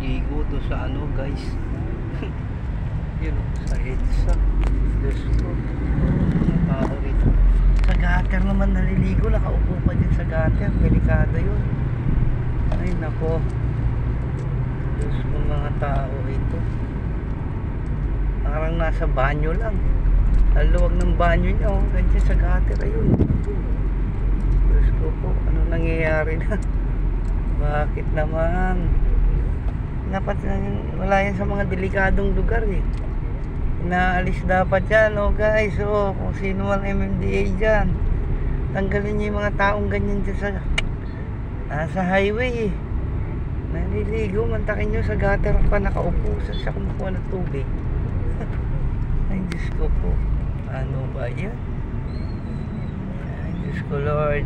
naliligo to sa ano guys. Yun sa EDSA. Diyos ko. Tao rito. Sa gutter naman naliligo. Nakaupo pa din sa gutter. Delikado yun. Ay nako. Diyos ko mga tao rito. Parang nasa banyo lang. Ang luwag ng banyo niya. Oh. Ganyan sa gutter. Ayun. Diyos ko po. Ano nangyayari na? Bakit naman? Dapat wala yan sa mga delikadong lugar eh. Inaalis dapat yan oh guys. Oh, kung sino man MMDA dyan, tanggalin nyo yung mga taong ganyan dyan sa nasa highway eh. Naliligo, mantakin nyo sa gutter pa nakaupo sa kumukuha ng tubig. Ay Diyos ko po. Ano ba yan? Ay Diyos ko Lord.